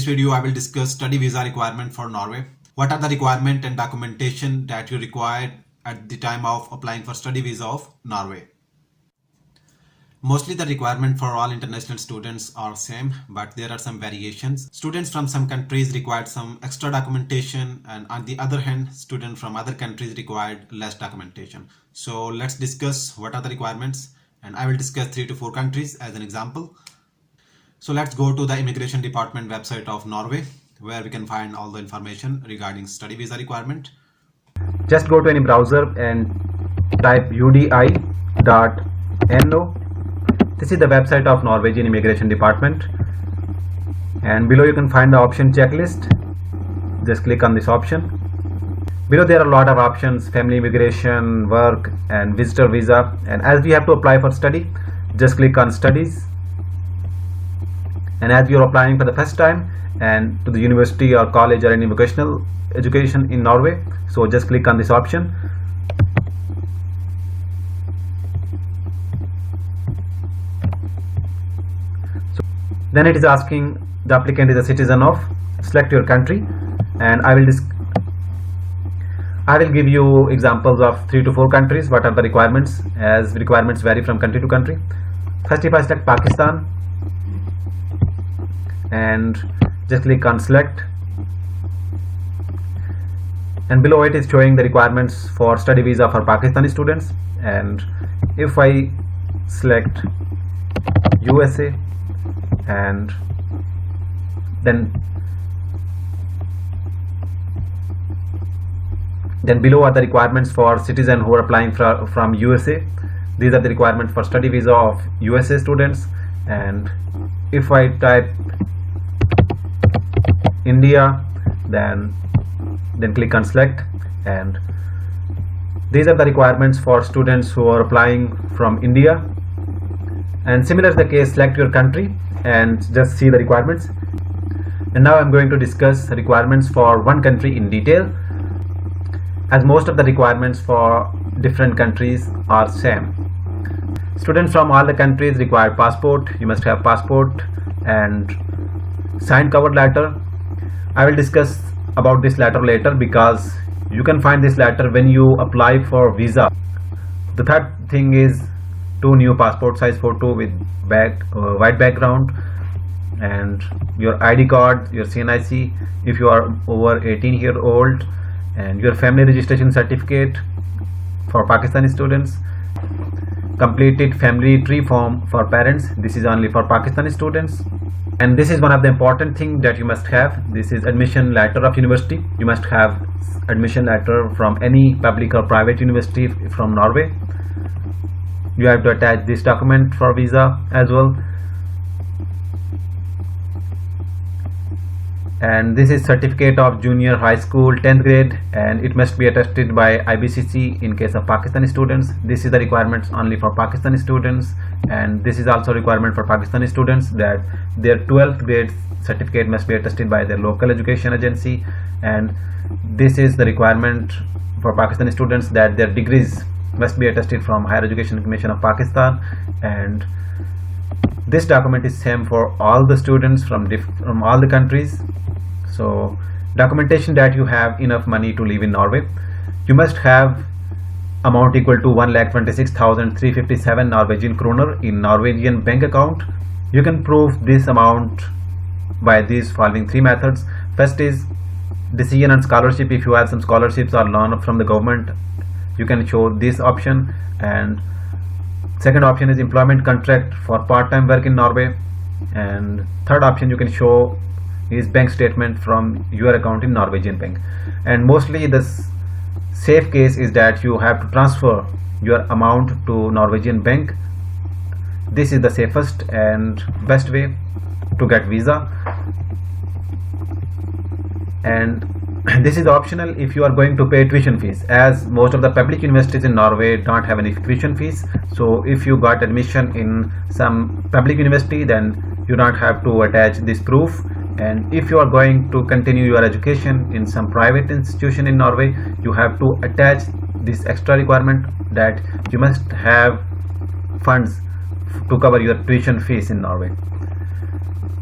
this video, I will discuss study visa requirement for Norway. What are the requirement and documentation that you require at the time of applying for study visa of Norway? Mostly the requirement for all international students are same, but there are some variations. Students from some countries required some extra documentation, and on the other hand, students from other countries required less documentation. So let's discuss what are the requirements, and I will discuss 3 to 4 countries as an example. So let's go to the immigration department website of Norway, where we can find all the information regarding study visa requirement. Just go to any browser and type udi.no. This is the website of Norwegian Immigration Department, and below you can find the option checklist. Just click on this option. Below there are a lot of options: family immigration, work, and visitor visa. And as we have to apply for study, just click on studies. And as you are applying for the first time and to the university or college or any vocational education in Norway, so just click on this option. So then it is asking the applicant is a citizen of, select your country, and I will give you examples of 3 to 4 countries. What are the requirements, as requirements vary from country to country. First, if I select Pakistan and just click on select, and below it is showing the requirements for study visa for Pakistani students. And if I select USA, and then below are the requirements for citizens who are applying from USA. These are the requirements for study visa of USA students. And if I type India, then click on select, and these are the requirements for students who are applying from India. And similar is the case, select your country and just see the requirements. And now I'm going to discuss the requirements for one country in detail, as most of the requirements for different countries are same. Students from all the countries require passport. You must have passport and signed cover letter. I will discuss about this letter later, because you can find this letter when you apply for visa. The third thing is 2 new passport size photo with white background, and your ID card, your CNIC if you are over 18-year-old, and your family registration certificate for Pakistani students. Completed family tree form for parents. This is only for Pakistani students. And this is one of the important things that you must have. This is admission letter of university. You must have admission letter from any public or private university from Norway. You have to attach this document for visa as well. And this is certificate of junior high school 10th grade, and it must be attested by IBCC in case of Pakistani students. This is the requirements only for Pakistani students, and this is also requirement for Pakistani students that their 12th grade certificate must be attested by their local education agency. And this is the requirement for Pakistani students that their degrees must be attested from Higher Education Commission of Pakistan. And this document is same for all the students from all the countries. So documentation that you have enough money to live in Norway. You must have amount equal to 1,26,357 Norwegian kroner in Norwegian bank account. You can prove this amount by these following 3 methods. First is decision on scholarship. If you have some scholarships or loan from the government, you can show this option. And second option is employment contract for part-time work in Norway. And third option you can show is bank statement from your account in Norwegian bank. And mostly the safe case is that you have to transfer your amount to Norwegian bank. This is the safest and best way to get visa. And this is optional if you are going to pay tuition fees, as most of the public universities in Norway don't have any tuition fees. So if you got admission in some public university, then you don't have to attach this proof. And if you are going to continue your education in some private institution in Norway, you have to attach this extra requirement that you must have funds to cover your tuition fees in Norway.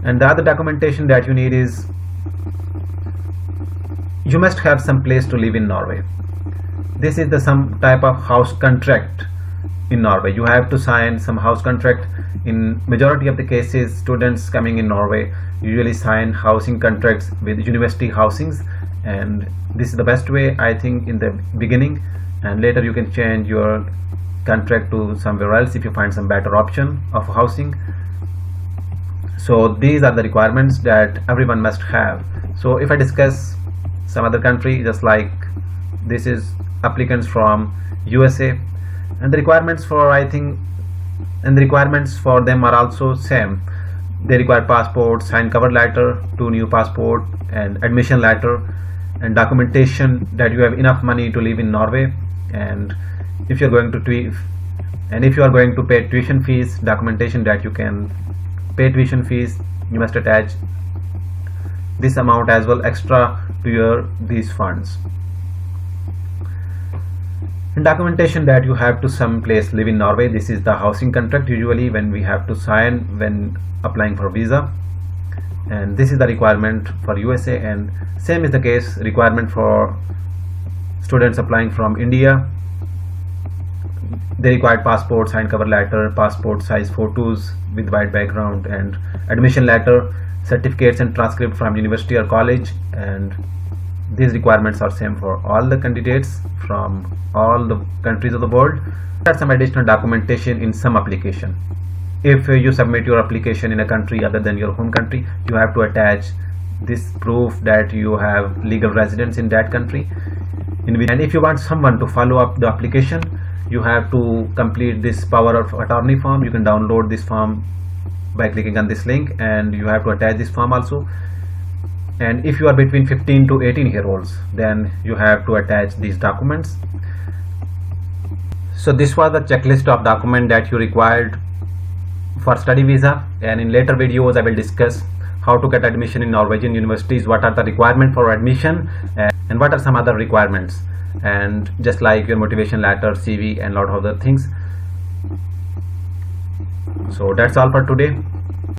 And the other documentation that you need is you must have some place to live in Norway. This is the some type of house contract in Norway. You have to sign some house contract. In majority of the cases, students coming in Norway usually sign housing contracts with university housings, and this is the best way, I think, in the beginning, and later you can change your contract to somewhere else if you find some better option of housing. So these are the requirements that everyone must have. So if I discuss some other country, just like this is applicants from USA, and the requirements for, I think, and the requirements for them are also same. They require passport, signed cover letter, 2 new passport, and admission letter, and documentation that you have enough money to live in Norway, and if you're going to if you are going to pay tuition fees, documentation that you can pay tuition fees, you must attach this amount as well extra to your these funds. And documentation that you have to some place live in Norway. This is the housing contract usually when we have to sign when applying for visa, and this is the requirement for USA, and same is the case requirement for students applying from India. They require passport, signed cover letter, passport size photos with white background, and admission letter, certificates and transcript from university or college, and these requirements are same for all the candidates from all the countries of the world. There are some additional documentation in some application. If you submit your application in a country other than your home country, you have to attach this proof that you have legal residence in that country. And if you want someone to follow up the application, you have to complete this power of attorney form. You can download this form by clicking on this link, and you have to attach this form also. And if you are between 15 to 18 year olds, then you have to attach these documents. So this was the checklist of documents that you required for study visa, and in later videos I will discuss how to get admission in Norwegian universities, what are the requirements for admission, and what are some other requirements, and just like your motivation letter, CV, and lot of other things. So that's all for today.